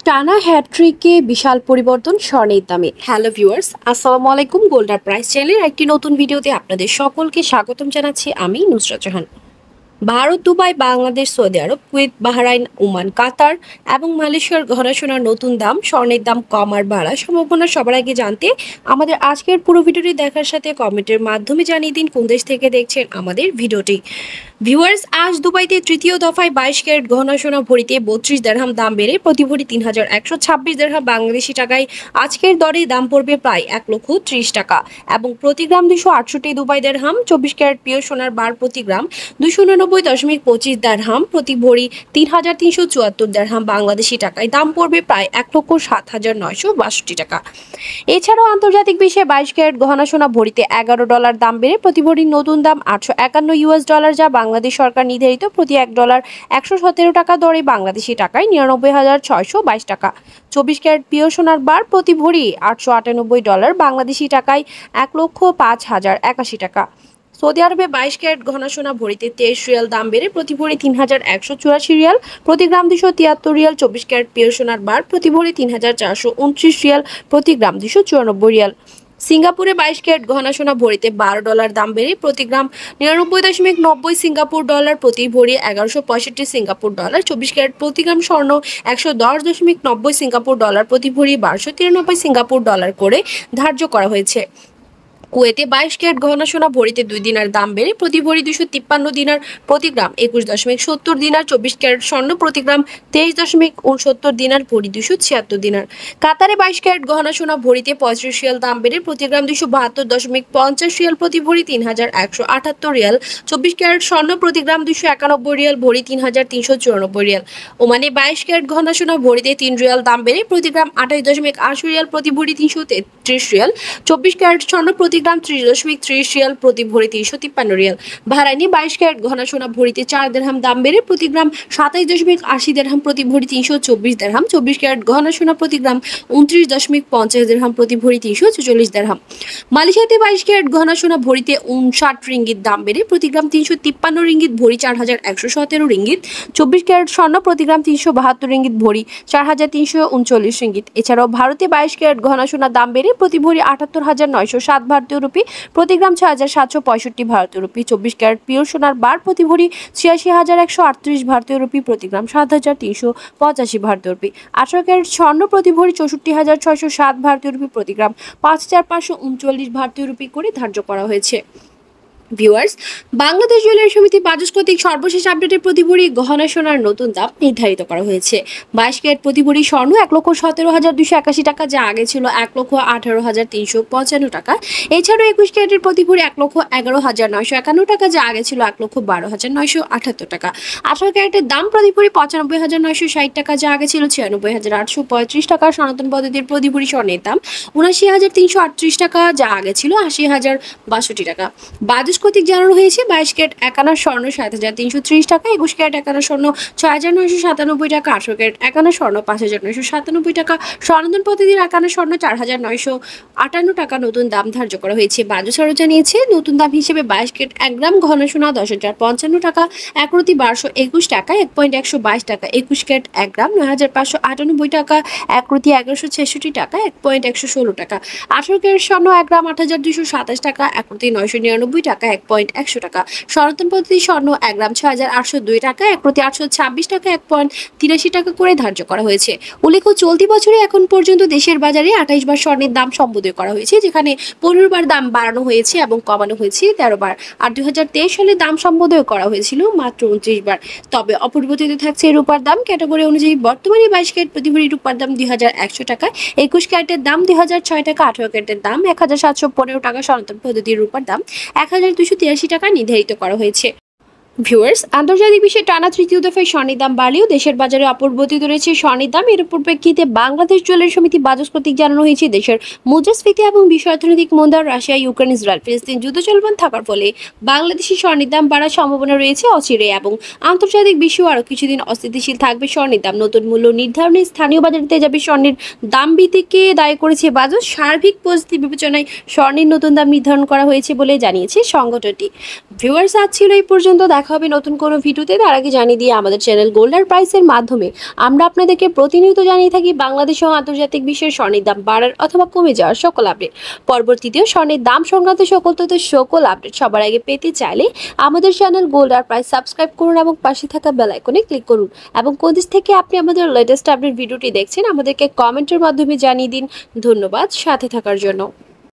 টানা হ্যাট্রিকে বিশাল পরিবর্তন স্বর্ণের দামে। হ্যালো ভিউয়ার্স, আসসালামু আলাইকুম। গোল্ডার প্রাইস চ্যানেলের একটি নতুন ভিডিওতে আপনাদের সকলকে স্বাগতম জানাচ্ছি আমি নুসরাত জাহান। ভারত, দুবাই, বাংলাদেশ, সৌদি আরব, কুয়েত, বাহরাইন, ওমান, কাতার এবং মালয়েশিয়ার গহনা সোনার নতুন দাম, স্বর্ণের দাম কম আর বাড়ার সম্ভাবনা সবার আগে জানতে আমাদের আজকের পুরো ভিডিওটি দেখার সাথে কমেন্টের মাধ্যমে জানিয়ে দিন কোন দেশ থেকে দেখছেন আমাদের ভিডিওটি। ভিউয়ার্স, আজ দুবাইতে তৃতীয় দফায় 22 ক্যারেট গহনা সোনা ভরিতে 32 দিরহাম দাম বেড়ে প্রতি ভরি 3126 দিরহাম বাংলাদেশি টাকায় আজকের দরে দাম পড়বে প্রায় 1,30,000 টাকা এবং প্রতি গ্রাম 268 দুবাই দিরহাম। 24 ক্যারেট পিওর সোনার বার প্রতি গ্রাম 299.25 দিরহাম, প্রতি ভরি 3,374 দিরহাম বাংলাদেশি টাকায় দাম পড়বে প্রায় 1,07,962 টাকা। এছাড়াও আন্তর্জাতিক বিশ্বে 22 ক্যারেট গহনা সোনা ভরিতে $11 দাম বেড়ে প্রতি ভরির নতুন দাম $851, যা বাংলাদেশ সরকার নির্ধারিত প্রতি $1 117 টাকা দরে বাংলাদেশি টাকায় 99,622 টাকা। 24 ক্যারেট পিওর সোনার বার প্রতি ভরি $898 বাংলাদেশি টাকায় 1,05,081 টাকা। সৌদি আরবে 22 ক্যারেট গহনা সোনা ভরিতে 23 রিয়াল দাম বেড়ে প্রতি ভরি 3,184 রিয়াল, প্রতি গ্রাম 273 রিয়াল। 24 ক্যারেট পিওর সোনার বার প্রতি ভরি 3,429 রিয়াল, প্রতি গ্রাম 294 রিয়াল। সিঙ্গাপুরে 22 ক্যারেট গহনা সোনা ভরিতে $12 দাম বেড়ে প্রতি গ্রাম 99.90 সিঙ্গাপুর ডলার, প্রতি ভরি 1165 সিঙ্গাপুর ডলার। 24 ক্যারেট প্রতি গ্রাম স্বর্ণ 110.90 সিঙ্গাপুর ডলার, প্রতি ভরি 1293 সিঙ্গাপুর ডলার করে ধার্য করা হয়েছে। কুয়েতে 22 ক্যারেট গহনা সোনা ভরিতে 2 দিনার দাম বেড়ে প্রতি ভরি 253 দিনার, প্রতি গ্রাম 21.70 দিনার। 24 ক্যারেট স্বর্ণ প্রতি গ্রাম 23.69 দিনার, ভরি 276 দিনার। কাতারে 22 ক্যারেট গহনা সোনা ভরিতে 35 রিয়াল দাম বেড়ে প্রতি গ্রাম 272.50 রিয়াল, প্রতি ভরি 3,178 রিয়াল। 24 ক্যারেট স্বর্ণ প্রতি গ্রাম 291 রিয়াল, ভরি 3,394 রিয়াল। ওমানে 22 ক্যারেট গহনা সোনা ভরিতে 3 রিয়াল দাম বেড়ে প্রতি গ্রাম 28.80 রিয়াল, প্রতি ভরি 333 রিয়াল। 24 ক্যারেট স্বর্ণ প্রতি গ্রাম 30.30 রিয়াল, প্রতি ভরি 353 রিয়াল। বাহরাইনে 22 ক্যারেট গহনা সোনা ভরিতে 4 দিরহাম দাম বেড়ে প্রতি গ্রাম 27.80 দিরহাম, প্রতি ভরি 324 দিরহাম। 24 ক্যারেট গহনা সোনা প্রতি গ্রাম 29.50 দিরহাম, প্রতি ভরি 344 দিরহাম। মালয়েশিয়াতে 22 ক্যারেট গহনা সোনা ভরিতে 59 রিঙ্গিত দাম বেড়ে প্রতি গ্রাম 353 রিঙ্গিত, ভরি 4,117 রিঙ্গিত। 24 ক্যারেট স্বর্ণ প্রতি গ্রাম 372 রিঙ্গিত, ভরি 4,339 রিঙ্গিত। এছাড়াও ভারতে 22 ক্যারেট গহনা সোনার দাম বেড়ে প্রতি ভরি 78,907 ভারতীয় রুপি, প্রতি গ্রাম 6,765 ভারতীয় রুপি। 24 ক্যারেট পিওর সোনার বার প্রতি ভরি 86,138 ভারতীয় রুপি, প্রতি গ্রাম 7,385 ভারতীয় রুপি। 18 ক্যারেট স্বর্ণ প্রতি ভরি 64,607 ভারতীয় রুপি, প্রতি গ্রাম 5,539 ভারতীয় রুপি করে ধার্য করা হয়েছে। ভিউয়ার্স, বাংলাদেশ জুয়েলারি সমিতি বাজুস কর্তৃক সর্বশেষ আপডেটের প্রতি ভরি গহনা সোনার নতুন দাম নির্ধারিত করা হয়েছে। 22 ক্যারেট প্রতি ভরি স্বর্ণ 1,17,281 টাকা, যা আগে ছিল 1,18,355 টাকা। এছাড়াও 21 ক্যারেটের প্রতি ভরি 1,11,951 টাকা, যা আগে ছিল 1,12,978 টাকা। 18 ক্যারেটের দাম প্রতি ভরি 95,960 টাকা, যা আগে ছিল 96,835 টাকা। সনাতন পদ্ধতির প্রতি ভরি স্বর্ণের দাম 79,338 টাকা, যা আগে ছিল 80,062 টাকা। বাজুস কর্তৃক জানানো হয়েছে 22 ক্যারেট 1 আনা স্বর্ণ 7,330 টাকা, 21 ক্যারেট 1 আনা স্বর্ণ 6,997 টাকা, 18 ক্যারেট 1 আনা স্বর্ণ 5,997 টাকা। সনাতন পদ্ধতির 1 আনা স্বর্ণ 4,958 টাকা নতুন দাম ধার্য করা হয়েছে। বাজুস আরও জানিয়েছে নতুন দাম হিসেবে 22 ক্যারেট 1 গ্রাম গহনা সোনা 10,055 টাকা, 1 প্রতি 1221 টাকা, 1.122 টাকা। 21 ক্যারেট 1 গ্রাম 9,598 টাকা, 1 প্রতি 1166 টাকা, 1.116 টাকা। 18 ক্যারেট স্বর্ণ 1 গ্রাম 8,227 টাকা, 1 প্রতি 999 টাকা, 1.100 টাকা। সনাতন পদ্ধতি স্বর্ণ 1 গ্রাম 6,802 টাকা, 1 প্রতি 826 টাকা, 1.83 টাকা করে ধার্য করা হয়েছে। উল্লেখ্য, চলতি বছরে এখন পর্যন্ত দেশের বাজারে 28 বার স্বর্ণের দাম সম্বোধন করা হয়েছে, যেখানে 15 বার দাম বাড়ানো হয়েছে এবং কমানো হয়েছে 13 বার। আর 2023 সালে দাম সম্বোধন করা হয়েছিল মাত্র 29 বার। তবে অপরিবর্তিত থাকছে রূপার দাম ক্যাটাগরি অনুযায়ী। বর্তমানে 22 ক্যারেট প্রতি ভরি রূপার দাম 2,100 টাকা, 21 ক্যারেটের দাম 2,006 টাকা, 18 ক্যারেটের দাম 1,715 টাকা। সনাতন পদ্ধতির রূপার দাম 1,283 টাকা নির্ধারিত করা হয়েছে। ভিউয়ার্স, আন্তর্জাতিক বিশ্বে টানা তৃতীয় দফায় স্বর্ণের দাম বাড়লেও দেশের বাজারে অপরিবর্তিত রয়েছে স্বর্ণের দাম। এর পরিপ্রেক্ষিতে বাংলাদেশ জুয়েলারি সমিতি বাজুস কর্তৃক জানানো হয়েছে দেশের মুদ্রাস্ফীতি এবং বিশ্ব অর্থনৈতিক মন্দা, রাশিয়া, ইউক্রেন, ইসরায়েল, ফিলিস্তিন যুদ্ধ চলমান থাকার ফলে বাংলাদেশি স্বর্ণের দাম বাড়ার সম্ভাবনা রয়েছে অচিরে এবং আন্তর্জাতিক বিশ্ব আরও কিছুদিন অস্থিতিশীল থাকবে স্বর্ণের দাম। নতুন মূল্য নির্ধারণে স্থানীয় বাজারে তেজাবি স্বর্ণের দাম বৃদ্ধিকে দায়ী করেছে বাজুস। সার্বিক পরিস্থিতি বিবেচনায় স্বর্ণের নতুন দাম নির্ধারণ করা হয়েছে বলে জানিয়েছে সংগঠনটি। ভিউয়ার্স, আজ ছিল এই পর্যন্ত। দেখা দেখা হবে নতুন কোনো ভিডিওতে। তার আগে জানিয়ে দিয়ে আমাদের চ্যানেল গোল্ডার প্রাইসের মাধ্যমে আমরা আপনাদেরকে প্রতিনিয়ত জানিয়ে থাকি বাংলাদেশ ও আন্তর্জাতিক বিশ্বের স্বর্ণের দাম বাড়ার অথবা কমে যাওয়ার সকল আপডেট। পরবর্তীতেও স্বর্ণের দাম সংক্রান্ত সকল তথ্য সকল আপডেট সবার আগে পেতে চাইলে আমাদের চ্যানেল গোল্ডার প্রাইস সাবস্ক্রাইব করুন এবং পাশে থাকা বেল আইকনে ক্লিক করুন। এবং কোন দেশ থেকে আপনি আমাদের লেটেস্ট আপডেট ভিডিওটি দেখছেন আমাদেরকে কমেন্টের মাধ্যমে জানিয়ে দিন। ধন্যবাদ সাথে থাকার জন্য।